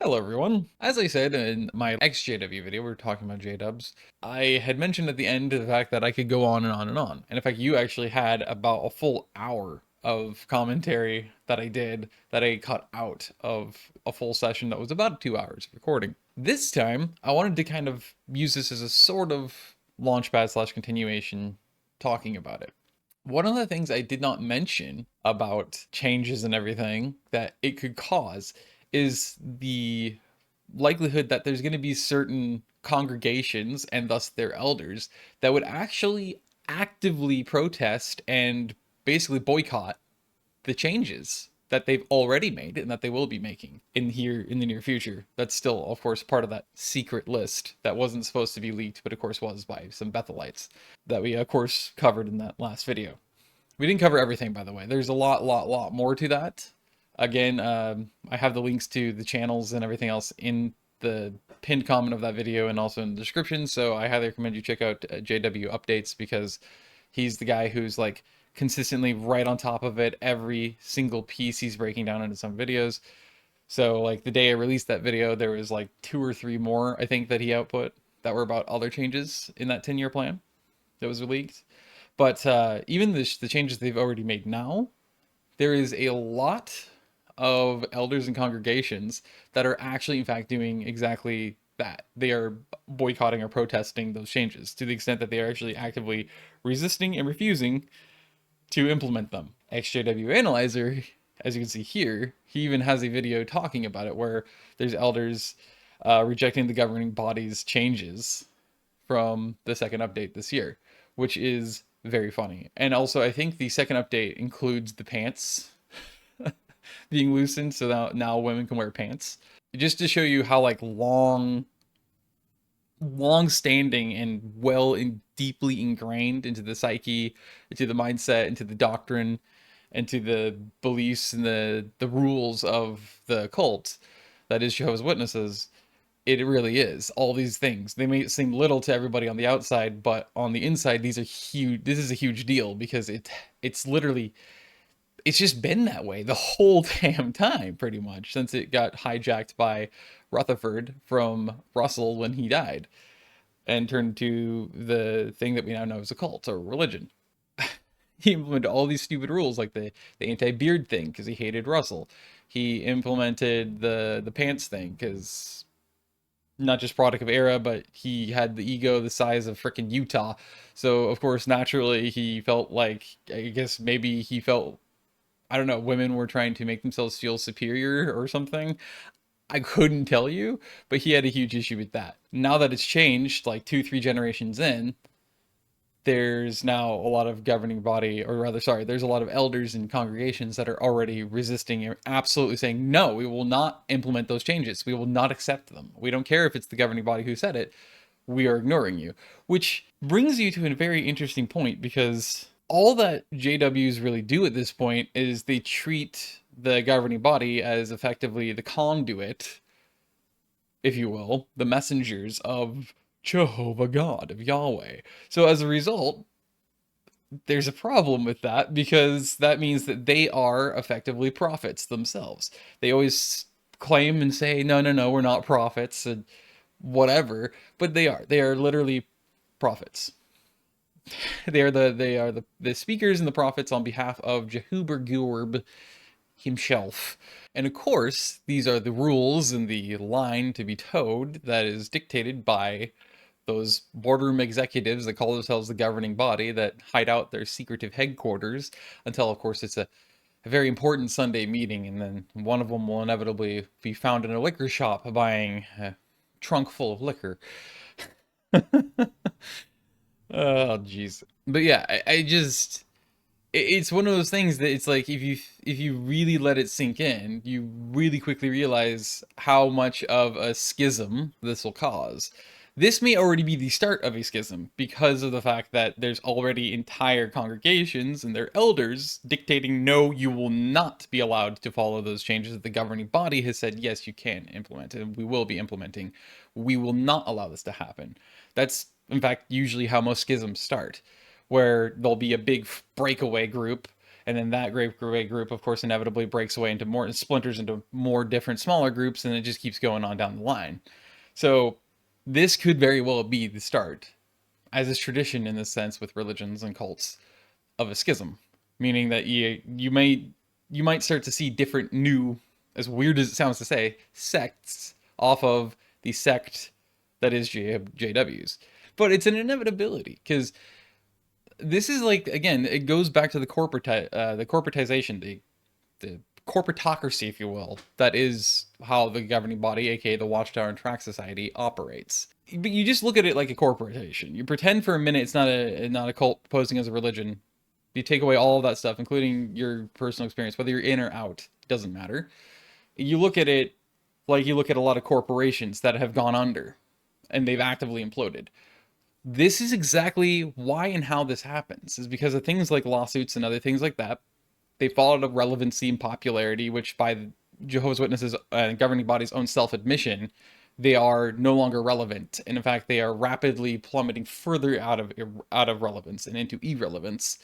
Hello everyone. As I said in my Ex-JW video, we were talking about J-dubs, I had mentioned at the end the fact that I could go on and on and on. And in fact, you actually had about a full hour of commentary that I did that I cut out of a full session that was about 2 hours of recording. This time, I wanted to kind of use this as a sort of launchpad slash continuation talking about it. One of the things I did not mention about changes and everything that it could cause is the likelihood that there's going to be certain congregations and thus their elders that would actually actively protest and basically boycott the changes that they've already made and that they will be making in the near future. That's still, of course, part of that secret list that wasn't supposed to be leaked, but of course was by some Bethelites that we, of course, covered in that last video. We didn't cover everything, by the way. There's a lot more to that. Again, I have the links to the channels and everything else in the pinned comment of that video and also in the description. So I highly recommend you check out JW Updates because he's the guy who's like consistently right on top of it. Every single piece he's breaking down into some videos. So like the day I released that video, there was like 2 or 3 more, I think, that he output that were about other changes in that 10-year plan that was leaked. But even the changes they've already made now, there is a lot of elders and congregations that are actually, in fact, doing exactly that. They are boycotting or protesting those changes to the extent that they are actually actively resisting and refusing to implement them. Ex-JW Analyzer, as you can see here, he even has a video talking about it where there's elders rejecting the governing body's changes from the second update this year, which is very funny. And also, I think the second update includes the pants being loosened, so now women can wear pants. Just to show you how like long standing and well and deeply ingrained into the psyche, into the mindset, into the doctrine, into the beliefs and the rules of the cult that is Jehovah's Witnesses. It really is all these things. They may seem little to everybody on the outside, but on the inside, these are huge. This is a huge deal because it's literally, it's just been that way the whole damn time, pretty much, since it got hijacked by Rutherford from Russell when he died and turned to the thing that we now know as a cult or religion. He implemented all these stupid rules like the anti-beard thing because he hated Russell. He implemented the pants thing because not just product of era, but he had the ego the size of freaking Utah. So of course, naturally, he felt like, I guess maybe he felt, I don't know, women were trying to make themselves feel superior or something. I couldn't tell you, but he had a huge issue with that. Now that it's changed, like 2, 3 generations in, there's now a lot of governing body, or rather, sorry, there's a lot of elders and congregations that are already resisting and absolutely saying, no, we will not implement those changes. We will not accept them. We don't care if it's the governing body who said it. We are ignoring you. Which brings you to a very interesting point because all that JWs really do at this point is they treat the governing body as effectively the conduit, if you will, the messengers of Jehovah God, of Yahweh. So as a result, there's a problem with that because that means that they are effectively prophets themselves. They always claim and say, no, no, no, we're not prophets and whatever, but they are. They are literally prophets. They are the speakers and the prophets on behalf of Jehovah Gurb himself. And of course, these are the rules and the line to be towed that is dictated by those boardroom executives that call themselves the governing body that hide out their secretive headquarters until, of course, it's a very important Sunday meeting, and then one of them will inevitably be found in a liquor shop buying a trunk full of liquor. Oh, jeez. But yeah, I just it's one of those things that it's like if you really let it sink in, you really quickly realize how much of a schism this will cause. This may already be the start of a schism because of the fact that there's already entire congregations and their elders dictating, no, you will not be allowed to follow those changes that the governing body has said, yes, you can implement, and we will be implementing. We will not allow this to happen. That's, in fact, usually how most schisms start, where there'll be a big breakaway group And then that great group, of course, inevitably breaks away into more splinters into more different smaller groups, and it just keeps going on down the line. So this could very well be the start, as is tradition in this sense with religions and cults, of a schism, meaning that you might start to see different new, as weird as it sounds to say, sects off of the sect that is JWs. But it's an inevitability because this is like, again, it goes back to the corporatization, the corporatocracy, if you will, that is how the governing body, aka the Watchtower and Tract Society, operates. But you just look at it like a corporation. You pretend for a minute it's not a cult posing as a religion. You take away all of that stuff, including your personal experience, whether you're in or out, it doesn't matter. You look at it like you look at a lot of corporations that have gone under and they've actively imploded. This is exactly why and how this happens, is because of things like lawsuits and other things like that. They fall out of relevancy and popularity, which by Jehovah's Witnesses governing body's own self-admission, they are no longer relevant. And in fact, they are rapidly plummeting further out of relevance and into irrelevance.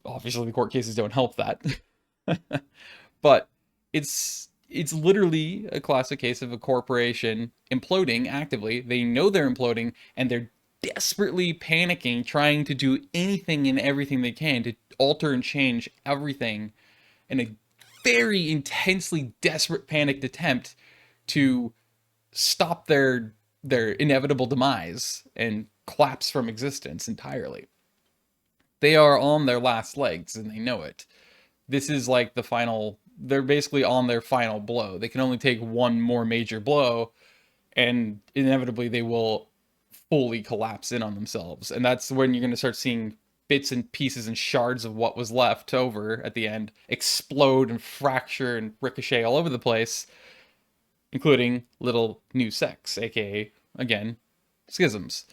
Obviously, the court cases don't help that. But it's literally a classic case of a corporation imploding actively. They know they're imploding, and they're desperately panicking, trying to do anything and everything they can to alter and change everything in a very intensely desperate panicked attempt to stop their inevitable demise and collapse from existence entirely. They are on their last legs and they know it. This is like the final, they're basically on their final blow. They can only take one more major blow and inevitably they will fully collapse in on themselves. And that's when you're going to start seeing bits and pieces and shards of what was left over at the end explode and fracture and ricochet all over the place, including little new sects, aka, again, schisms.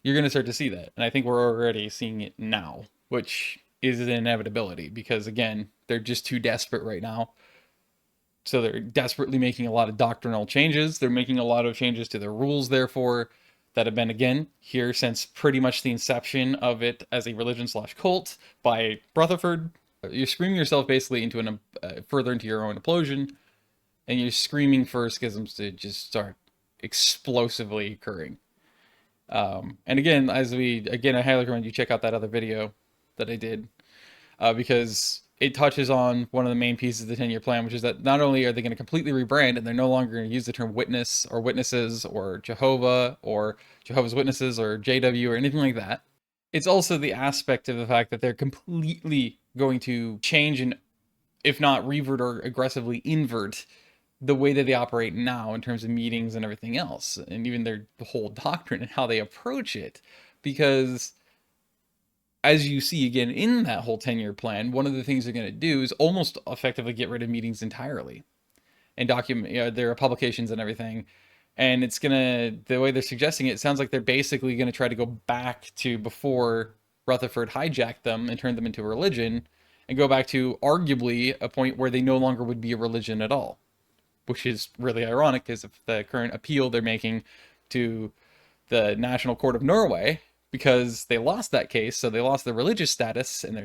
You're going to start to see that. And I think we're already seeing it now, which is an inevitability because, again, they're just too desperate right now. So they're desperately making a lot of doctrinal changes. They're making a lot of changes to their rules, therefore, that have been, again, here since pretty much the inception of it as a religion/cult by Rutherford. You're screaming yourself basically into further into your own implosion, and you're screaming for schisms to just start explosively occurring. And again, I highly recommend you check out that other video that I did, because it touches on one of the main pieces of the 10-year plan, which is that not only are they going to completely rebrand and they're no longer going to use the term witness or witnesses or Jehovah or Jehovah's Witnesses or JW or anything like that, it's also the aspect of the fact that they're completely going to change and, if not revert or aggressively invert, the way that they operate now in terms of meetings and everything else, and even their whole doctrine and how they approach it. Because as you see again in that whole 10-year plan, one of the things they're going to do is almost effectively get rid of meetings entirely and document their publications and everything. And it's going to, the way they're suggesting it, it sounds like they're basically going to try to go back to before Rutherford hijacked them and turned them into a religion, and go back to arguably a point where they no longer would be a religion at all. Which is really ironic because of the current appeal they're making to the National Court of Norway, because they lost that case, so they lost their religious status and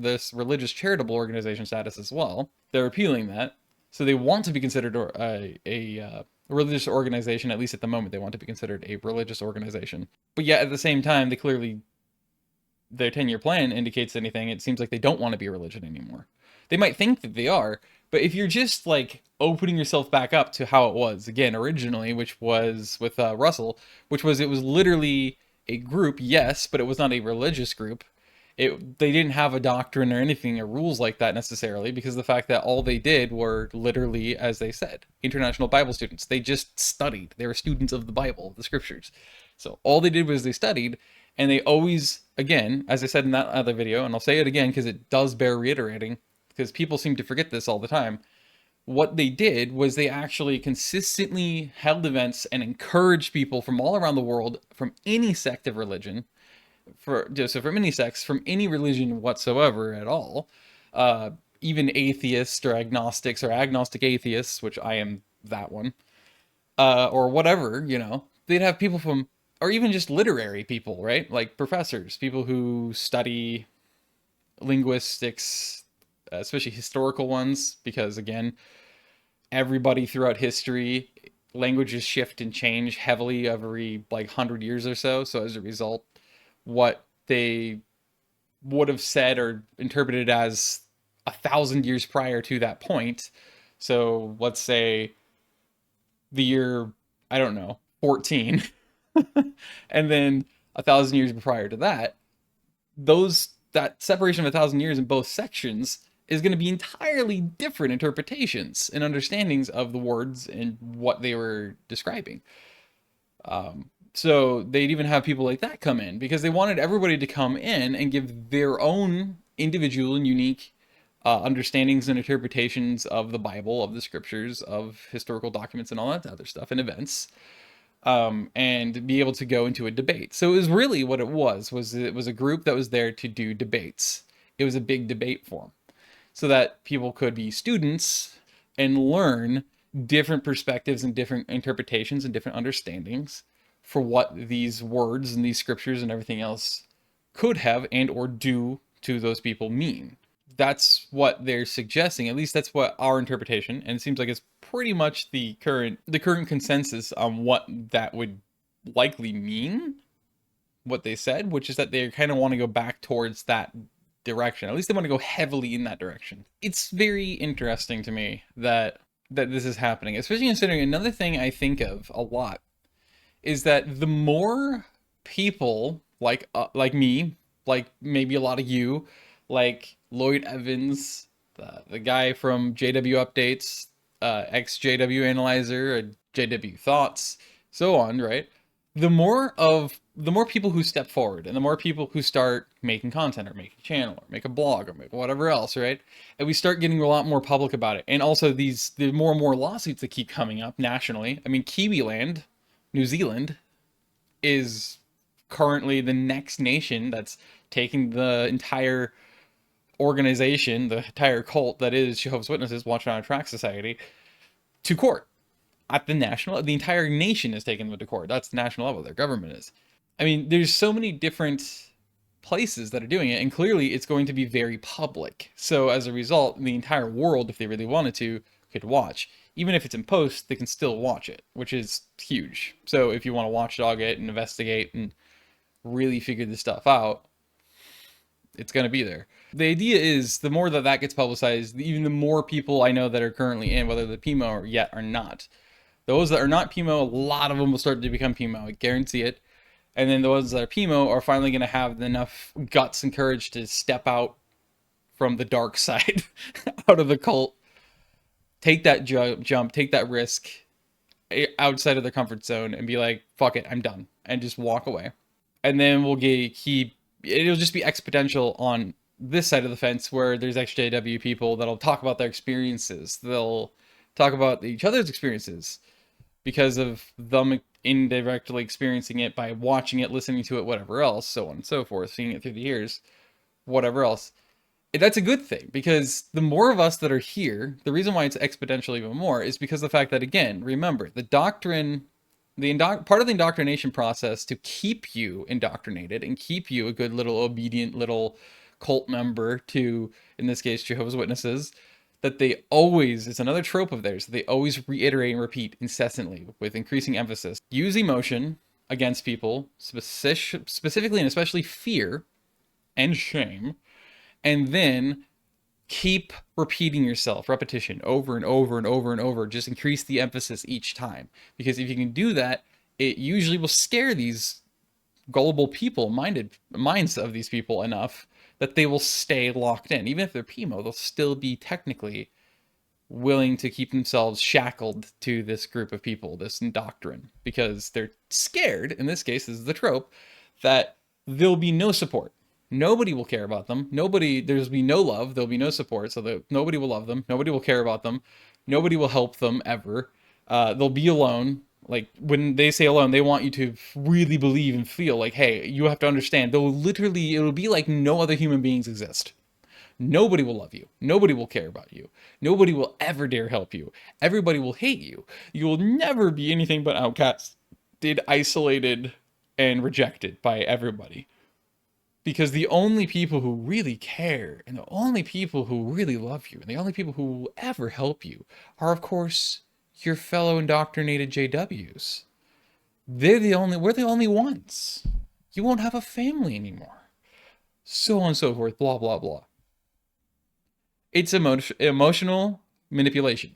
this religious charitable organization status as well. They're appealing that, so they want to be considered a religious organization. At least at the moment, they want to be considered a religious organization. But yet, at the same time, their 10-year plan indicates anything. It seems like they don't want to be a religion anymore. They might think that they are, but if you're just like opening yourself back up to how it was again originally, which was with Russell, it was literally a group, yes, but it was not a religious group. They didn't have a doctrine or anything or rules like that necessarily, because the fact that all they did were literally, as they said, international Bible students. They just studied. They were students of the Bible, the scriptures. So all they did was they studied, and they always, again, as I said in that other video, and I'll say it again because it does bear reiterating, because people seem to forget this all the time. What they did was they actually consistently held events and encouraged people from all around the world, from any sect of religion, from any sects, from any religion whatsoever at all, even atheists or agnostics or agnostic atheists, which I am that one, or whatever, they'd have people from, or even just literary people, right? Like professors, people who study linguistics, especially historical ones, because again, everybody throughout history, languages shift and change heavily every like 100 years or so. So as a result, what they would have said or interpreted as 1,000 years prior to that point. So let's say the year, I don't know, 14, and then 1,000 years prior to that, that separation of 1,000 years in both sections is going to be entirely different interpretations and understandings of the words and what they were describing. So they'd even have people like that come in because they wanted everybody to come in and give their own individual and unique understandings and interpretations of the Bible, of the scriptures, of historical documents, and all that other stuff and events, and be able to go into a debate. So it was really what it was it was a group that was there to do debates. It was a big debate forum so that people could be students and learn different perspectives and different interpretations and different understandings for what these words and these scriptures and everything else could have and or do to those people mean. That's what they're suggesting. At least that's what our interpretation, and it seems like it's pretty much the current consensus on what that would likely mean, what they said, which is that they kind of want to go back towards that direction. At least they want to go heavily in that direction. It's very interesting to me that this is happening, especially considering another thing I think of a lot is that the more people like me, like maybe a lot of you, like Lloyd Evans, the guy from JW Updates, Ex-JW Analyzer, JW Thoughts, so on, right? The more people who step forward and the more people who start making content or make a channel or make a blog or make whatever else, right? And we start getting a lot more public about it. And also the more and more lawsuits that keep coming up nationally. I mean, Kiwiland, New Zealand, is currently the next nation that's taking the entire organization, the entire cult that is Jehovah's Witnesses, Watchtower Tract Society, to court. At the entire nation is taking them to court. That's the national level, their government is. I mean, there's so many different places that are doing it, and clearly it's going to be very public. So as a result, the entire world, if they really wanted to, could watch. Even if it's in post, they can still watch it, which is huge. So if you want to watchdog it and investigate and really figure this stuff out, it's going to be there. The idea is the more that gets publicized, even the more people I know that are currently in, whether they're PMO or yet are not. Those that are not PMO, a lot of them will start to become PMO. I guarantee it. And then those that are PMO are finally going to have enough guts and courage to step out from the dark side, out of the cult, take that jump, take that risk outside of their comfort zone and be like, fuck it, I'm done. And just walk away. And then it'll just be exponential on this side of the fence where there's Ex-JW people that'll talk about their experiences. They'll talk about each other's experiences because of them indirectly experiencing it by watching it, listening to it, whatever else, so on and so forth, seeing it through the years, whatever else. That's a good thing, because the more of us that are here, the reason why it's exponential even more is because of the fact that, again, remember, the doctrine, part of the indoctrination process to keep you indoctrinated and keep you a good little obedient little cult member to, in this case, Jehovah's Witnesses, that they always, it's another trope of theirs, they always reiterate and repeat incessantly with increasing emphasis. Use emotion against people, specifically and especially fear and shame, and then keep repeating yourself, repetition, over and over and over and over. Just increase the emphasis each time. Because if you can do that, it usually will scare these gullible people, minds of these people enough that they will stay locked in. Even if they're PMO, they'll still be technically willing to keep themselves shackled to this group of people, this doctrine, because they're scared, in this case, this is the trope, that there'll be no support. Nobody will care about them. There'll be no love. There'll be no support. So nobody will love them. Nobody will care about them. Nobody will help them ever. They'll be alone. Like, when they say alone, they want you to really believe and feel like, hey, you have to understand. It'll be like no other human beings exist. Nobody will love you. Nobody will care about you. Nobody will ever dare help you. Everybody will hate you. You will never be anything but outcasted, isolated, and rejected by everybody. Because the only people who really care, and the only people who really love you, and the only people who will ever help you are, of course, your fellow indoctrinated JWs. We're the only ones. You won't have a family anymore. So on and so forth, blah, blah, blah. It's emotional manipulation.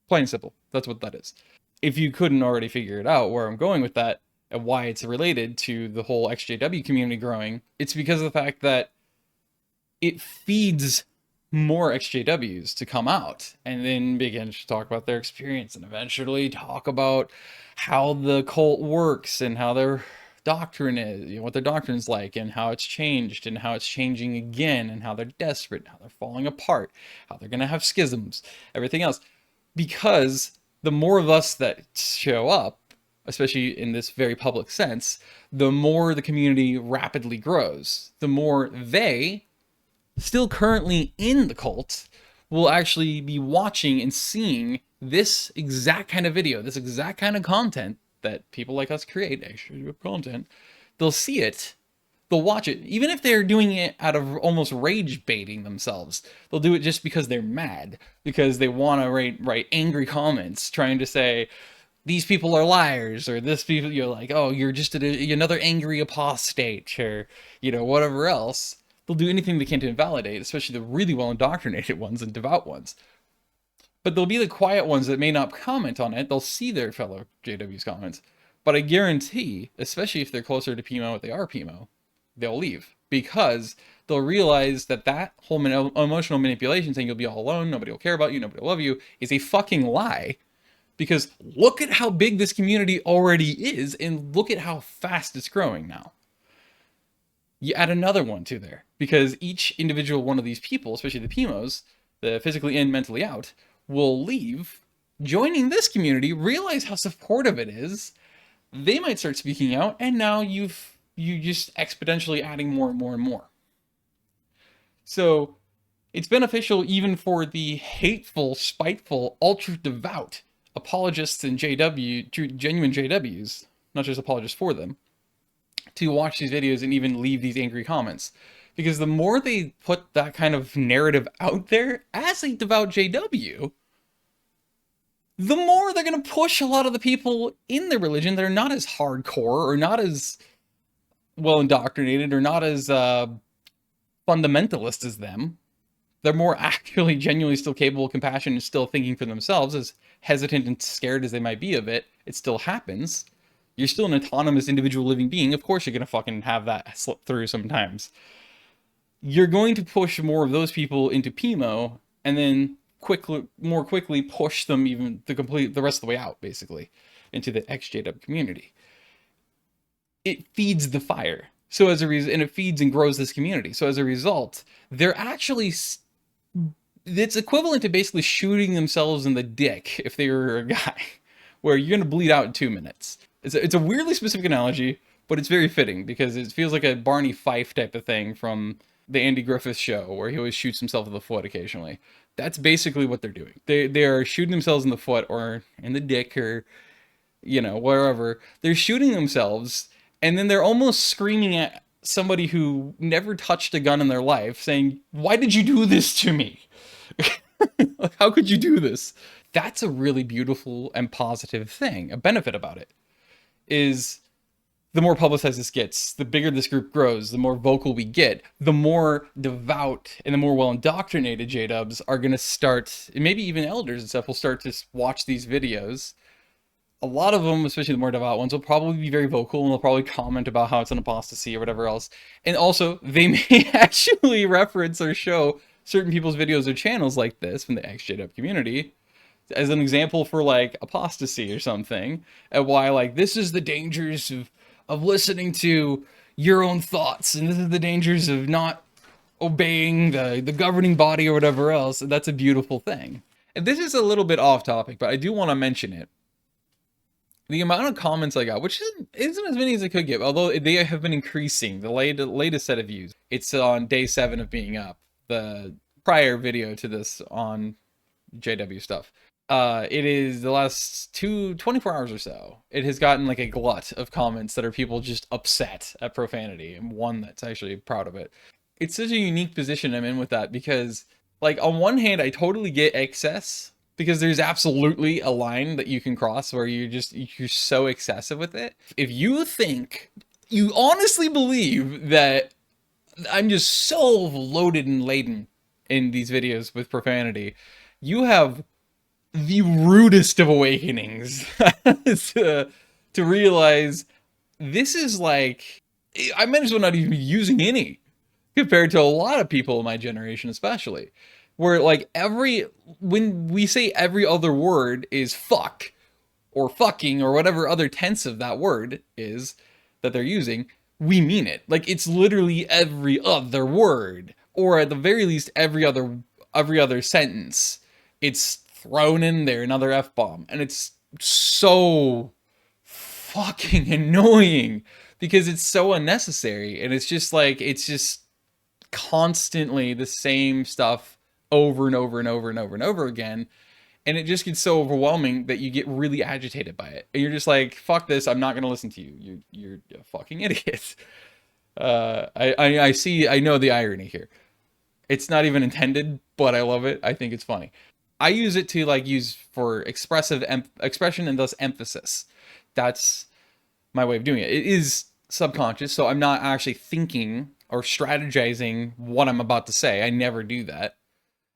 Plain and simple. That's what that is. If you couldn't already figure it out where I'm going with that and why it's related to the whole Ex-JW community growing, it's because of the fact that it feeds more Ex-JWs to come out and then begin to talk about their experience and eventually talk about how the cult works and how their doctrine is, you know, what their doctrine's like and how it's changed and how it's changing again and how they're desperate, how they're falling apart, how they're going to have schisms, everything else. Because the more of us that show up, especially in this very public sense, the more the community rapidly grows. The more they, still currently in the cult, will actually be watching and seeing this exact kind of video, this exact kind of content that people like us create, extra content. They'll see it, they'll watch it, even if they're doing it out of almost rage baiting themselves. They'll do it just because they're mad, because they want to write angry comments trying to say, these people are liars, or this people, you're like, oh, you're just another angry apostate, or, you know, whatever else. They'll do anything they can to invalidate, especially the really well indoctrinated ones and devout ones. But there'll be the quiet ones that may not comment on it. They'll see their fellow JW's comments. But I guarantee, especially if they're closer to PMO, if they are PMO, they'll leave. Because they'll realize that that whole emotional manipulation saying you'll be all alone, nobody will care about you, nobody will love you, is a fucking lie. Because look at how big this community already is, and look at how fast it's growing now. You add another one to there, because each individual one of these people, especially the PMOs, the physically in, mentally out, will leave, joining this community, realize how supportive it is. They might start speaking out, and now you just exponentially adding more and more and more. So it's beneficial even for the hateful, spiteful, ultra devout apologists and genuine JWs, not just apologists for them, to watch these videos and even leave these angry comments. Because the more they put that kind of narrative out there as a devout JW, the more they're going to push a lot of the people in the religion that are not as hardcore or not as well indoctrinated or not as fundamentalist as them. They're more actually genuinely still capable of compassion and still thinking for themselves, as hesitant and scared as they might be of it. It still happens. You're still an autonomous individual living being. Of course you're going to fucking have that slip through sometimes. You're going to push more of those people into PMO and then more quickly push them even the rest of the way out, basically, into the Ex-JW community. It feeds the fire. So as a reason, and it feeds and grows this community. So as a result, they're actually, it's equivalent to basically shooting themselves in the dick if they were a guy, where you're going to bleed out in 2 minutes. It's a weirdly specific analogy, but it's very fitting because it feels like a Barney Fife type of thing from the Andy Griffith Show, where he always shoots himself in the foot occasionally. That's basically what they're doing. They are shooting themselves in the foot or in the dick or, you know, wherever. They're shooting themselves, and then they're almost screaming at somebody who never touched a gun in their life, saying, "Why did you do this to me? How could you do this?" That's a really beautiful and positive thing. A benefit about it is the more publicized this gets, the bigger this group grows, the more vocal we get, the more devout and the more well indoctrinated J-dubs are going to start, and maybe even elders and stuff will start to watch these videos. A lot of them, especially the more devout ones, will probably be very vocal and they'll probably comment about how it's an apostasy or whatever else. And also, they may actually reference or show certain people's videos or channels like this from the Ex-JW community as an example for like apostasy or something, and why like this is the dangers of listening to your own thoughts, and this is the dangers of not obeying the governing body or whatever else. And that's a beautiful thing. And this is a little bit off topic, but I do want to mention it. The amount of comments I got, which isn't as many as I could give, although they have been increasing. The latest set of views, it's on day 7 of being up. The prior video to this on JW stuff. It is the last 24 hours or so. It has gotten like a glut of comments that are people just upset at profanity, and one that's actually proud of it. It's such a unique position I'm in with that because, like, on one hand, I totally get excess because there's absolutely a line that you can cross where you're so excessive with it. If you think, you honestly believe that I'm just so loaded and laden in these videos with profanity, you have the rudest of awakenings to realize this is like, I might as well not even be using any compared to a lot of people in my generation, especially. Where like when we say every other word is fuck or fucking or whatever other tense of that word is that they're using, we mean it. Like it's literally every other word, or at the very least every other sentence. It's thrown in there another F-bomb, and it's so fucking annoying because it's so unnecessary, and it's just constantly the same stuff over and over and over and over and over again, and it just gets so overwhelming that you get really agitated by it, and you're just like, fuck this, I'm not gonna listen to you. You're a fucking idiot. I know the irony here. It's not even intended, but I love it. I think it's funny. I use it to like use for expression and thus emphasis. That's my way of doing it. It is subconscious, so I'm not actually thinking or strategizing what I'm about to say. I never do that.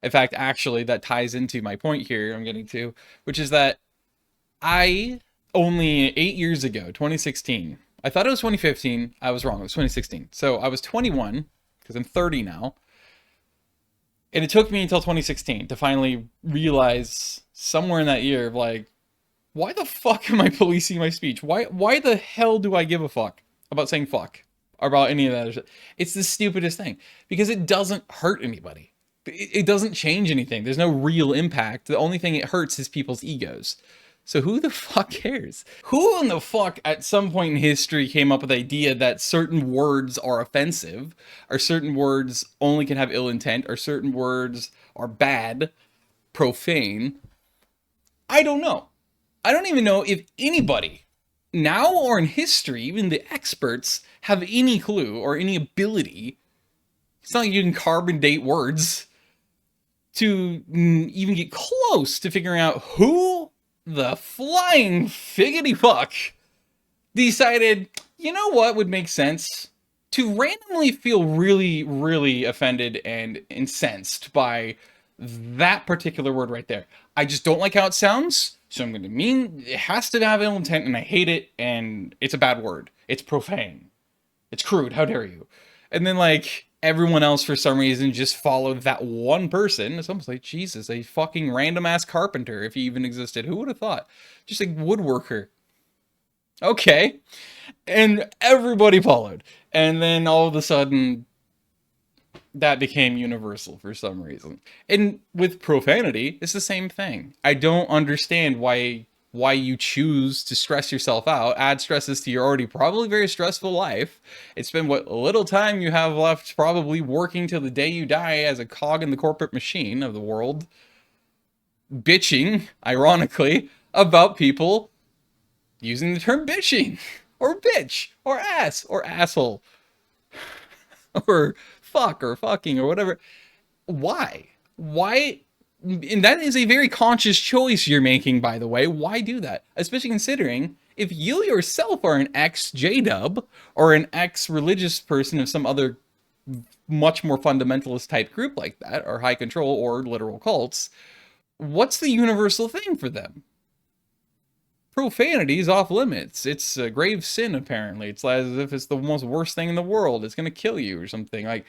In fact, actually, that ties into my point here I'm getting to, which is that I only 8 years ago, 2016, I thought it was 2015. I was wrong. It was 2016. So I was 21 because I'm 30 now. And it took me until 2016 to finally realize somewhere in that year of like, why the fuck am I policing my speech? Why the hell do I give a fuck about saying fuck or about any of that other shit? It's the stupidest thing because it doesn't hurt anybody. It doesn't change anything. There's no real impact. The only thing it hurts is people's egos. So who the fuck cares? Who in the fuck at some point in history came up with the idea that certain words are offensive, or certain words only can have ill intent, or certain words are bad, profane? I don't know. I don't even know if anybody, now or in history, even the experts, have any clue or any ability. It's not like you can carbon date words to even get close to figuring out who the flying figgity fuck decided, you know what would make sense? To randomly feel really, really offended and incensed by that particular word right there. I just don't like how it sounds, so I'm going to mean it has to have ill intent, and I hate it, and it's a bad word. It's profane. It's crude. How dare you? And then, like, everyone else, for some reason, just followed that one person. It's almost like, Jesus, a fucking random-ass carpenter, if he even existed. Who would have thought? Just a woodworker. Okay. And everybody followed. And then all of a sudden, that became universal for some reason. And with profanity, it's the same thing. I don't understand why you choose to stress yourself out, add stresses to your already probably very stressful life. It's been what little time you have left, probably working till the day you die as a cog in the corporate machine of the world, bitching, ironically, about people using the term bitching, or bitch, or ass, or asshole, or fuck, or fucking, or whatever. Why? Why? And that is a very conscious choice you're making, by the way. Why do that? Especially considering if you yourself are an ex-JW or an ex-religious person of some other much more fundamentalist type group like that, or high control or literal cults, what's the universal thing for them? Profanity is off limits. It's a grave sin, apparently. It's as if it's the most worst thing in the world. It's going to kill you or something. Like,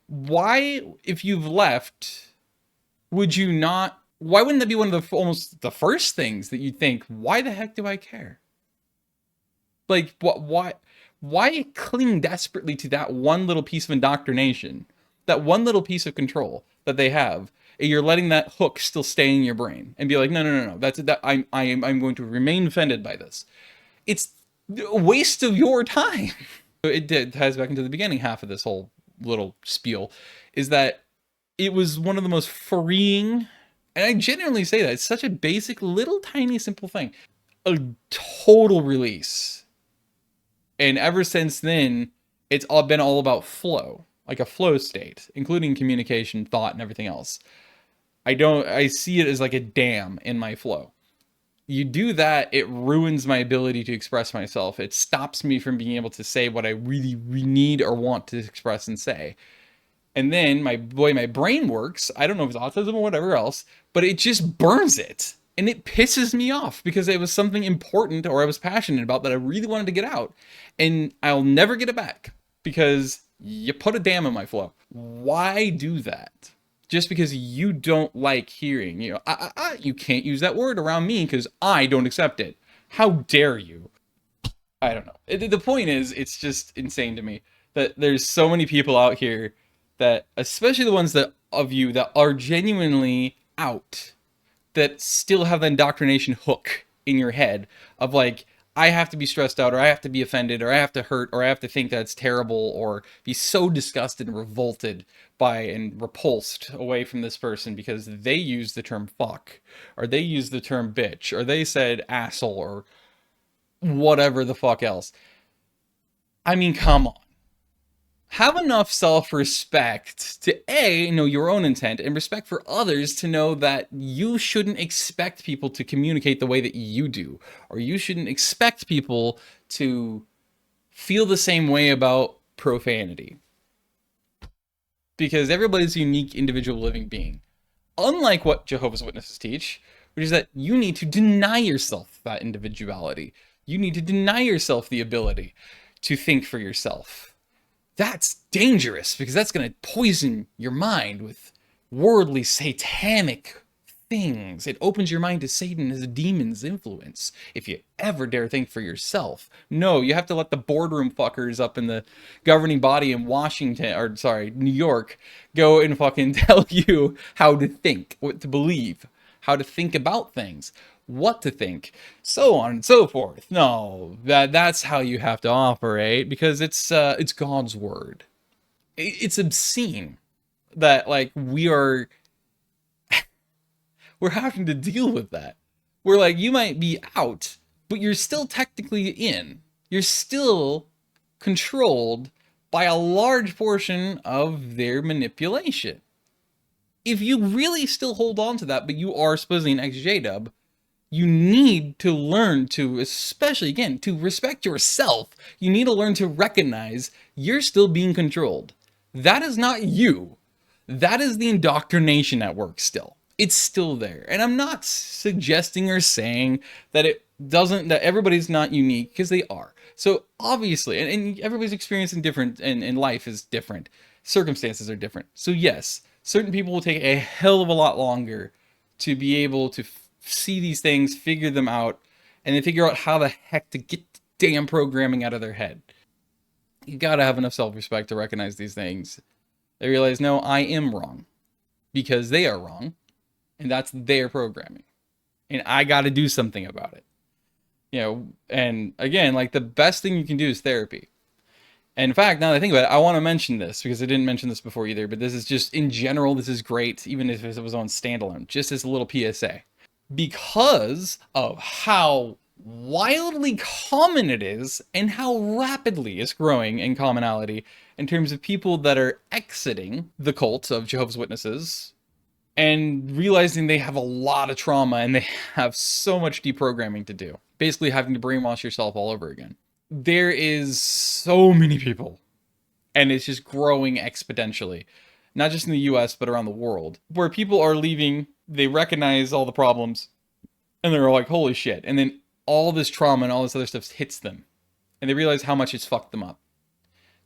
why, if you've left, would you not, why wouldn't that be one of the almost the first things that you'd think, why the heck do I care? Like, why cling desperately to that one little piece of indoctrination, that one little piece of control that they have, and you're letting that hook still stay in your brain and be like, no, I'm going to remain offended by this. It's a waste of your time. It ties back into the beginning half of this whole little spiel, is that it was one of the most freeing And I genuinely say that. It's such a basic, little, tiny, simple thing. A total release. And ever since then, it's all been all about flow, like a flow state, including communication, thought, and everything else. I see it as like a dam in my flow. You do that, it ruins my ability to express myself. It stops me from being able to say what I really need or want to express and say. And then my brain works. I don't know if it's autism or whatever else, but it just burns it. And it pisses me off because it was something important or I was passionate about that I really wanted to get out. And I'll never get it back because you put a dam in my flow. Why do that? Just because you don't like hearing, you can't use that word around me because I don't accept it. How dare you? I don't know. The point is, it's just insane to me that there's so many people out here that, especially the ones that of you that are genuinely out, that still have the indoctrination hook in your head of like, I have to be stressed out, or I have to be offended, or I have to hurt, or I have to think that's terrible, or be so disgusted and revolted by and repulsed away from this person because they use the term fuck, or they use the term bitch, or they said asshole, or whatever the fuck else. I mean, come on. Have enough self-respect to A, know your own intent, and respect for others to know that you shouldn't expect people to communicate the way that you do, or you shouldn't expect people to feel the same way about profanity. Because everybody's a unique individual living being. Unlike what Jehovah's Witnesses teach, which is that you need to deny yourself that individuality. You need to deny yourself the ability to think for yourself. That's dangerous because that's going to poison your mind with worldly satanic things. It opens your mind to Satan as a demon's influence if you ever dare think for yourself. No, you have to let the boardroom fuckers up in the governing body in New York, go and fucking tell you how to think, what to believe, how to think about things, what to think, so on and so forth. No, that's how you have to operate because it's God's word. It's obscene that like we're having to deal with that. We're like, you might be out, but you're still technically in. You're still controlled by a large portion of their manipulation. If you really still hold on to that, but you are supposedly an Ex-JW, you need to learn to, especially again, to respect yourself. You need to learn to recognize you're still being controlled. That is not you. That is the indoctrination at work still. It's still there. And I'm not suggesting or saying that that everybody's not unique, because they are. So obviously, and everybody's experience in life is different. Circumstances are different. So yes, certain people will take a hell of a lot longer to be able to see these things, figure them out, and then figure out how the heck to get the damn programming out of their head. You gotta have enough self-respect to recognize these things. They realize, no, I am wrong. Because they are wrong. And that's their programming. And I gotta do something about it. And again, like the best thing you can do is therapy. And in fact, now that I think about it, I want to mention this because I didn't mention this before either, but this is just, in general, this is great, even if it was on standalone, just as a little PSA. Because of how wildly common it is and how rapidly it's growing in commonality in terms of people that are exiting the cult of Jehovah's Witnesses and realizing they have a lot of trauma and they have so much deprogramming to do. Basically having to brainwash yourself all over again. There is so many people, and it's just growing exponentially. Not just in the US, but around the world, where people are leaving, they recognize all the problems, and they're like, holy shit. And then all this trauma and all this other stuff hits them, and they realize how much it's fucked them up.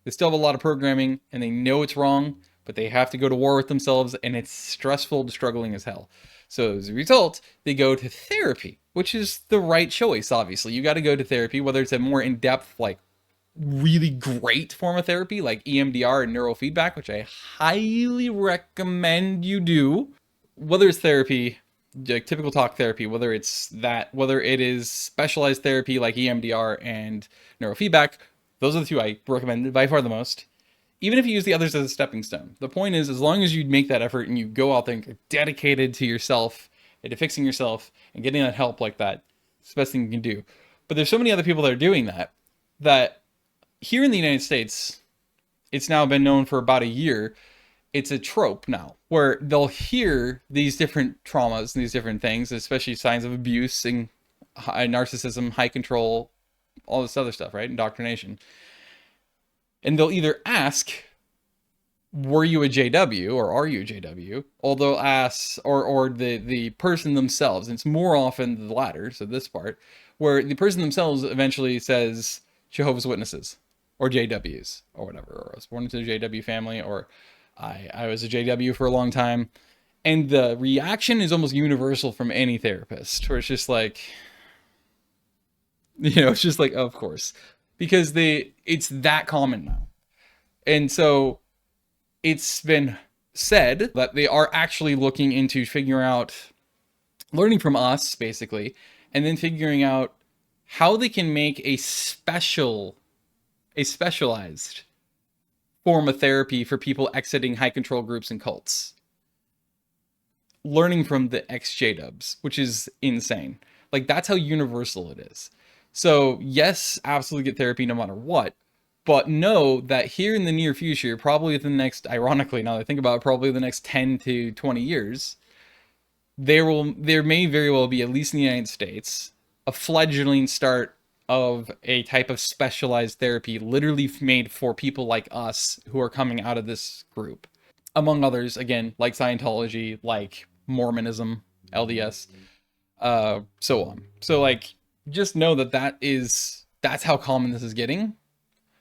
They still have a lot of programming, and they know it's wrong, but they have to go to war with themselves, and it's stressful and struggling as hell. So as a result, they go to therapy, which is the right choice, obviously. You got to go to therapy, whether it's a more in-depth, like, really great form of therapy, like EMDR and neurofeedback, which I highly recommend you do. Whether it's therapy, like typical talk therapy, whether it is specialized therapy like EMDR and neurofeedback, those are the two I recommend by far the most. even if you use the others as a stepping stone, the point is, as long as you make that effort and you go out there and you're dedicated to yourself and to fixing yourself and getting that help like that, it's the best thing you can do. But there's so many other people that are doing that, that here in the United States, it's now been known for about a year. It's a trope now where they'll hear these different traumas and these different things, especially signs of abuse and narcissism, high control, all this other stuff, right? Indoctrination. And they'll either ask, were you a JW or are you a JW? Or they'll ask, or the person themselves, and it's more often the latter, so this part, where the person themselves eventually says Jehovah's Witnesses or JWs or whatever, or I was born into the JW family, or I was a JW for a long time. And the reaction is almost universal from any therapist, where it's just like, it's just like, of course, because it's that common now. And so it's been said that they are actually looking into figuring out, learning from us basically, and then figuring out how they can make a specialized form of therapy for people exiting high control groups and cults. Learning from the Ex-JWs, which is insane. Like, that's how universal it is. So yes, absolutely get therapy no matter what, but know that here in the near future, probably within the next, ironically, now that I think about it, probably the next 10 to 20 years, there may very well be, at least in the United States, a fledgling start of a type of specialized therapy literally made for people like us who are coming out of this group. Among others, again, like Scientology, like Mormonism, LDS, so on. So like, just know that that's how common this is getting.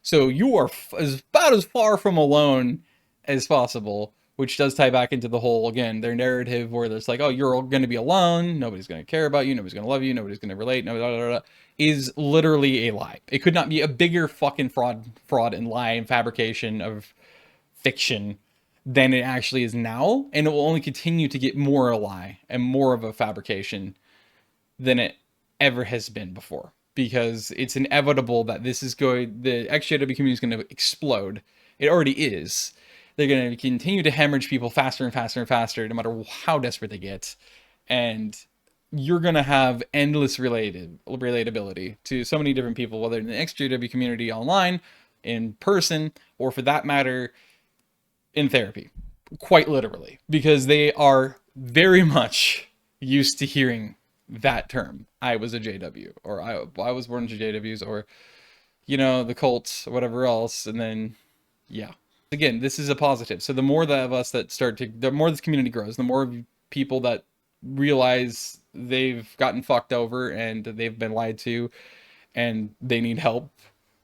So you are about as far from alone as possible, which does tie back into the whole, again, their narrative where there's like, oh, you're going to be alone, nobody's going to care about you, nobody's going to love you, nobody's going to relate, is literally a lie. It could not be a bigger fucking fraud and lie and fabrication of fiction than it actually is now, and it will only continue to get more a lie and more of a fabrication than it ever has been before, because it's inevitable that the Ex-JW community is going to explode. It already is. They're going to continue to hemorrhage people faster and faster and faster, no matter how desperate they get. And you're going to have endless relatability to so many different people, whether in the Ex-JW community online, in person, or for that matter, in therapy. Quite literally. Because they are very much used to hearing that term. I was a JW, or I was born into JWs, or, the cults, or whatever else. And then, yeah. Again, this is a positive. So the more of us that the more this community grows, the more people that realize they've gotten fucked over and they've been lied to and they need help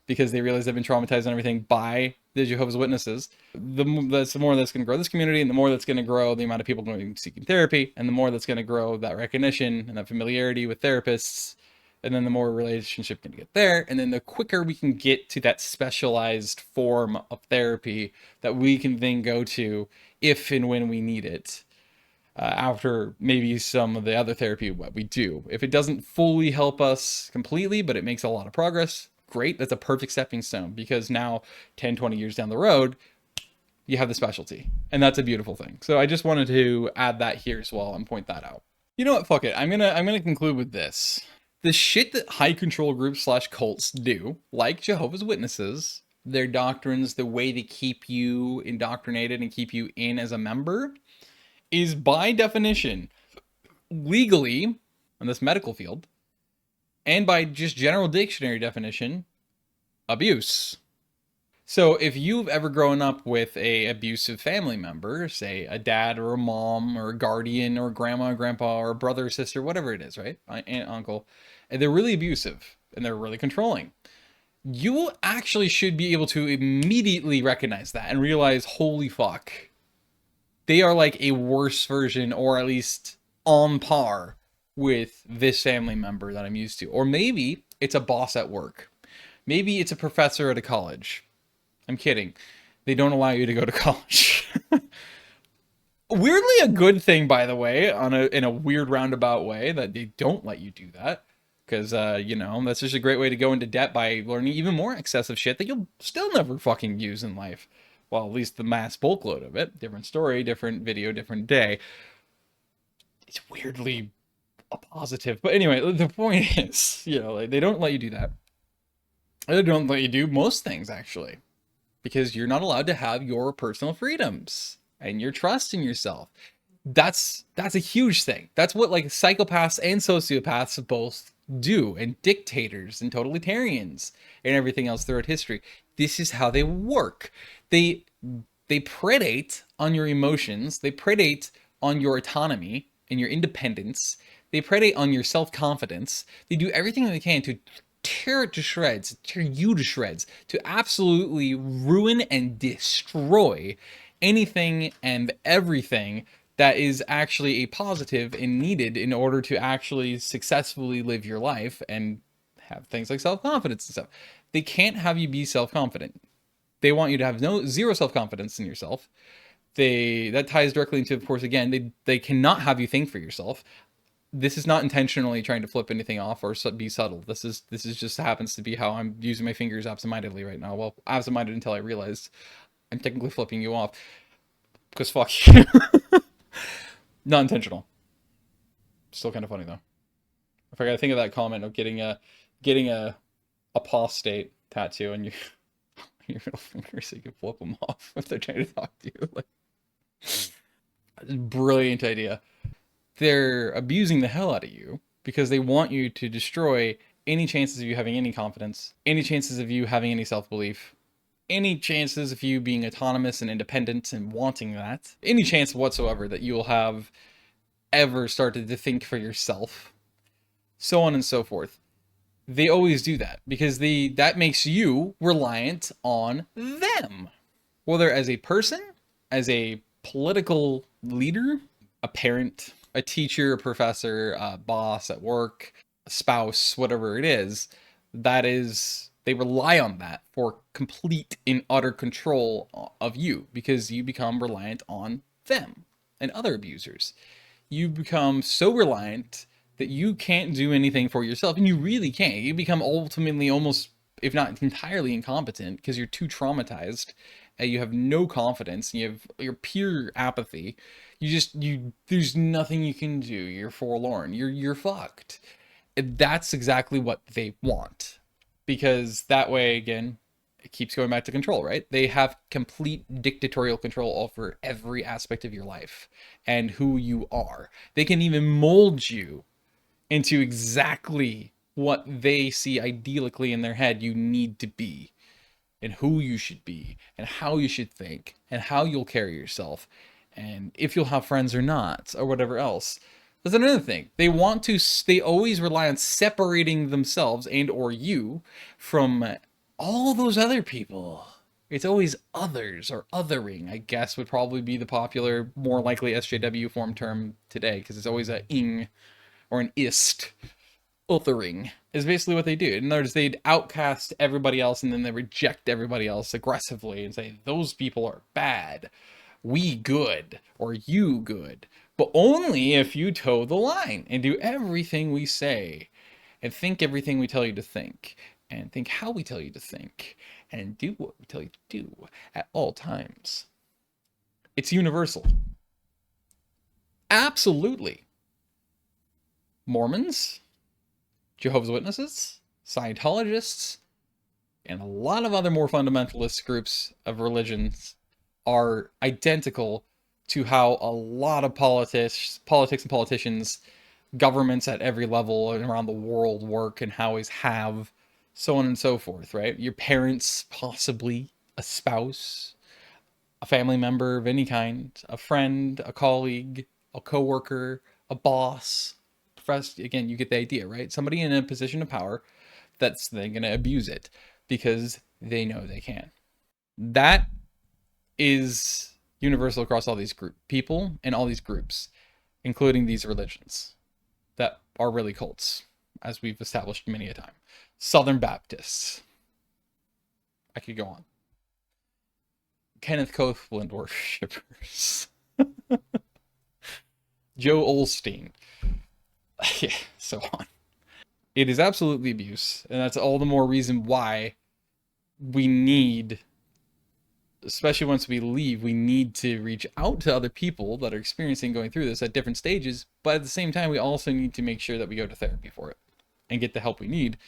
because they realize they've been traumatized and everything by the Jehovah's Witnesses, the more that's going to grow this community, and the more that's going to grow the amount of people going to be seeking therapy, and the more that's going to grow that recognition and that familiarity with therapists, and then the more relationship can get there, and then the quicker we can get to that specialized form of therapy that we can then go to if and when we need it, after maybe some of the other therapy what we do. If it doesn't fully help us completely, but it makes a lot of progress, great. That's a perfect stepping stone, because now 10, 20 years down the road, you have the specialty, and that's a beautiful thing. So I just wanted to add that here as well and point that out. You know what? Fuck it. I'm gonna conclude with this. The shit that high control groups / cults do, like Jehovah's Witnesses, their doctrines, the way to keep you indoctrinated and keep you in as a member, is by definition, legally, in this medical field, and by just general dictionary definition, abuse. So if you've ever grown up with a abusive family member, say a dad or a mom or a guardian or grandma or grandpa or brother or sister, whatever it is, right? Aunt, uncle, and they're really abusive and they're really controlling, you actually should be able to immediately recognize that and realize, holy fuck, they are like a worse version, or at least on par with this family member that I'm used to. Or maybe it's a boss at work. Maybe it's a professor at a college. I'm kidding. They don't allow you to go to college. Weirdly a good thing, by the way, in a weird roundabout way, that they don't let you do that. Because, that's just a great way to go into debt by learning even more excessive shit that you'll still never fucking use in life. well, at least the mass bulk load of it, different story, different video, different day. It's weirdly a positive. But anyway, the point is, like, they don't let you do that. They don't let you do most things, actually, because you're not allowed to have your personal freedoms and your trust in yourself. That's a huge thing. That's what, like, psychopaths and sociopaths both do, and dictators and totalitarians and everything else throughout history. This is how they work. They predate on your emotions. They predate on your autonomy and your independence. They predate on your self-confidence. They do everything they can to tear it to shreds, tear you to shreds, to absolutely ruin and destroy anything and everything that is actually a positive and needed in order to actually successfully live your life and have things like self-confidence and stuff. They can't have you be self-confident. They want you to have zero self-confidence in yourself. That ties directly into, of course, again, they cannot have you think for yourself. This is not intentionally trying to flip anything off or be subtle. This is just happens to be how I'm using my fingers absentmindedly right now. Well, absentminded until I realized I'm technically flipping you off. Because fuck you. Not intentional. Still kind of funny though. If I gotta think of that comment of getting a apostate tattoo and your middle finger so you can flip them off if they're trying to talk to you. Like, brilliant idea. They're abusing the hell out of you because they want you to destroy any chances of you having any confidence, any chances of you having any self-belief, any chances of you being autonomous and independent and wanting that, any chance whatsoever that you will have ever started to think for yourself, so on and so forth. They always do that because that makes you reliant on them, whether as a person, as a political leader, a parent, a teacher, a professor, a boss at work, a spouse, whatever it is. They rely on that for complete and utter control of you because you become reliant on them and other abusers. You become so reliant that you can't do anything for yourself, and you really can't. You become ultimately almost, if not entirely, incompetent because you're too traumatized. You have no confidence. And you have your pure apathy. There's nothing you can do. You're forlorn. You're fucked. That's exactly what they want, because that way, again, it keeps going back to control, right? They have complete dictatorial control over every aspect of your life and who you are. They can even mold you into exactly what they see ideally in their head you need to be, and who you should be, and how you should think, and how you'll carry yourself, and if you'll have friends or not, or whatever else. That's another thing. They always rely on separating themselves and or you from all those other people. It's always others, or othering, I guess, would probably be the popular, more likely SJW form term today, because it's always a ing or an ist. Othering is basically what they do. In other words, they'd outcast everybody else and then they reject everybody else aggressively and say, those people are bad, we good, or you good. But only if you toe the line and do everything we say and think everything we tell you to think and think how we tell you to think and do what we tell you to do at all times. It's universal. Absolutely. Mormons, Jehovah's Witnesses, Scientologists, and a lot of other more fundamentalist groups of religions are identical to how a lot of politics and politicians, governments at every level and around the world work and always have, so on and so forth, right? Your parents, possibly a spouse, a family member of any kind, a friend, a colleague, a coworker, a boss. Again, you get the idea, right? Somebody in a position of power that's they're going to abuse it because they know they can. That is universal across all these people and all these groups, including these religions that are really cults, as we've established many a time. Southern Baptists. I could go on. Kenneth Copeland worshippers. Joe Olstein. Yeah, so on. It is absolutely abuse, and that's all the more reason why we need especially once we leave, we need to reach out to other people that are experiencing going through this at different stages. But at the same time, we also need to make sure that we go to therapy for it and get the help we need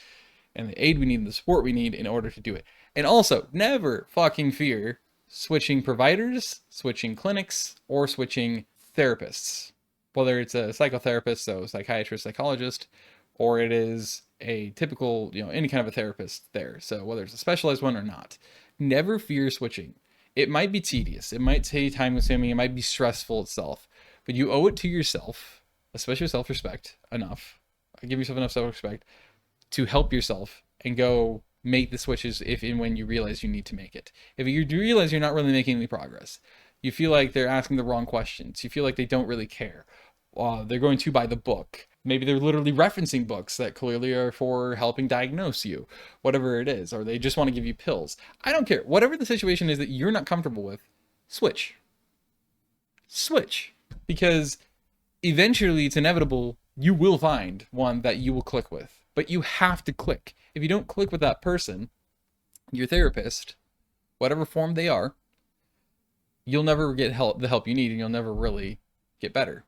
and the aid we need and the support we need in order to do it. And also, never fucking fear switching providers, switching clinics, or switching therapists. Whether it's a psychotherapist, so psychiatrist, psychologist, or it is a typical, any kind of a therapist there. So whether it's a specialized one or not, never fear switching. It might be tedious. It might take time consuming. It might be stressful itself, but you owe it to yourself, especially self-respect, enough. Give yourself enough self-respect to help yourself and go make the switches if and when you realize you need to make it. If you do realize you're not really making any progress, you feel like they're asking the wrong questions, you feel like they don't really care, they're going too by the book, maybe they're literally referencing books that clearly are for helping diagnose you, whatever it is, or they just want to give you pills. I don't care. Whatever the situation is that you're not comfortable with, switch. Because eventually it's inevitable you will find one that you will click with. But you have to click. If you don't click with that person, your therapist, whatever form they are, you'll never get the help you need, and you'll never really get better.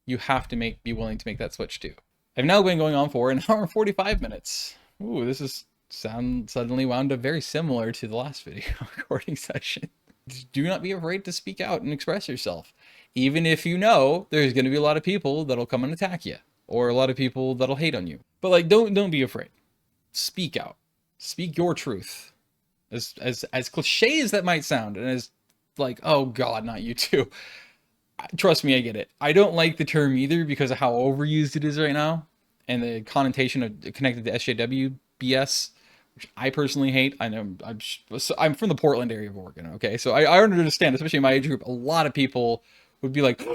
You have to be willing to make that switch too. I've now been going on for an hour and 45 minutes. Ooh, this is suddenly wound up very similar to the last video recording session. Do not be afraid to speak out and express yourself. Even if you know there's going to be a lot of people that'll come and attack you, or a lot of people that'll hate on you. But like, don't be afraid. Speak out. Speak your truth. As cliche as that might sound, and as like, oh God, not you too. Trust me, I get it. I don't like the term either because of how overused it is right now, and the connotation of connected to SJW BS, which I personally hate. I know I'm from the Portland area of Oregon. Okay, so I understand, especially in my age group, a lot of people would be like,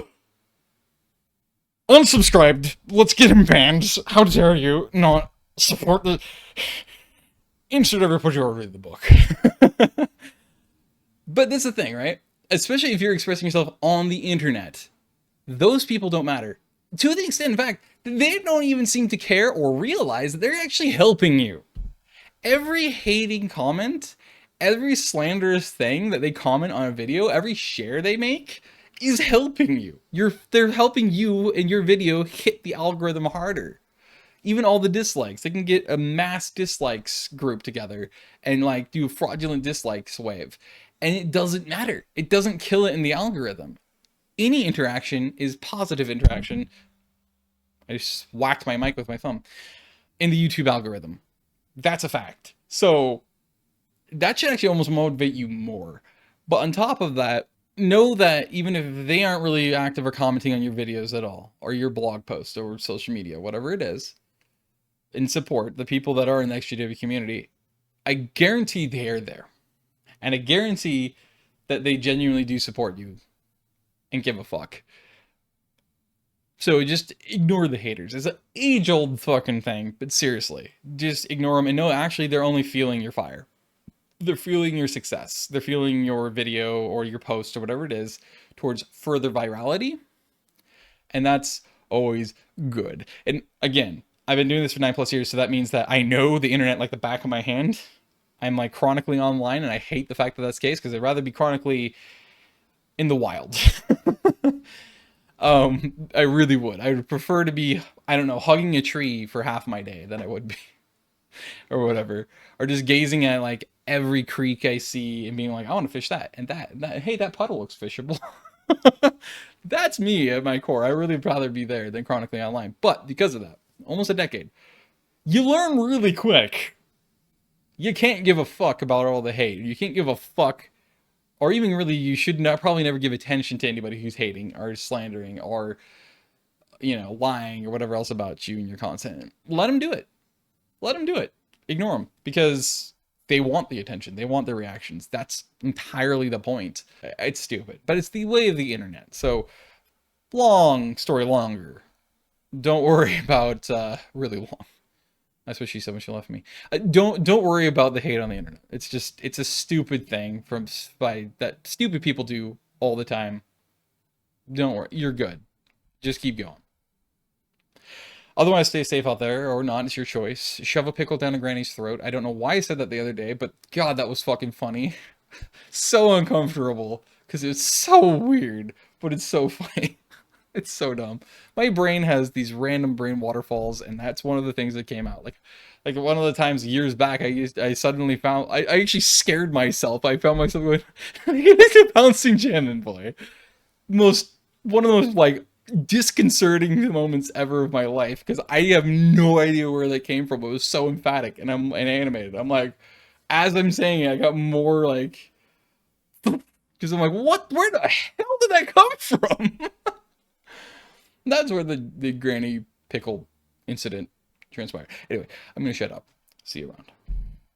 unsubscribed, let's get him banned, how dare you not support the insert ever put you over the book. But that's the thing, right? Especially if you're expressing yourself on the internet, those people don't matter. To the extent, in fact, they don't even seem to care or realize that they're actually helping you. Every hating comment, every slanderous thing that they comment on a video, every share they make is helping you. They're helping you and your video hit the algorithm harder. Even all the dislikes, they can get a mass dislikes group together and like do a fraudulent dislikes wave. And it doesn't matter. It doesn't kill it in the algorithm. Any interaction is positive interaction. I just whacked my mic with my thumb. In the YouTube algorithm. That's a fact. So that should actually almost motivate you more. But on top of that, know that even if they aren't really active or commenting on your videos at all, or your blog posts or social media, whatever it is, in support, the people that are in the Ex-JW community, I guarantee they're there. And I guarantee that they genuinely do support you and give a fuck. So just ignore the haters. It's an age-old fucking thing, but seriously, just ignore them and know actually they're only feeling your fire. They're feeling your success. They're feeling your video or your post or whatever it is towards further virality. And that's always good. And again, I've been doing this for 9+ years, so that means that I know the internet like the back of my hand. I'm like chronically online, and I hate the fact that that's the case because I'd rather be chronically in the wild. I really would. I would prefer to be, I don't know, hugging a tree for half my day than I would be, or whatever, or just gazing at like every creek I see and being like, I want to fish that and that. Hey, that puddle looks fishable. That's me at my core. I really would rather be there than chronically online. But because of that, almost a decade, you learn really quick. You can't give a fuck about all the hate. You can't give a fuck, or even really, you should probably never give attention to anybody who's hating or slandering or, lying or whatever else about you and your content. Let them do it. Let them do it. Ignore them because they want the attention. They want the reactions. That's entirely the point. It's stupid, but it's the way of the internet. So, long story longer. Don't worry about really long. That's what she said when she left me. Don't worry about the hate on the internet. It's a stupid thing that stupid people do all the time. Don't worry. You're good. Just keep going. Otherwise, stay safe out there or not. It's your choice. Shove a pickle down a granny's throat. I don't know why I said that the other day, but God, that was fucking funny. So uncomfortable because it's so weird, but it's so funny. It's so dumb. My brain has these random brain waterfalls, and that's one of the things that came out. Like one of the times years back, I suddenly found I actually scared myself. I found myself going, "It's a bouncing Shannon boy." Most One of the most like disconcerting moments ever of my life because I have no idea where that came from. It was so emphatic and animated. I'm like, as I'm saying it, I got more like because I'm like, what? Where the hell did that come from? That's where the Granny Pickle incident transpired. Anyway, I'm gonna shut up. See you around.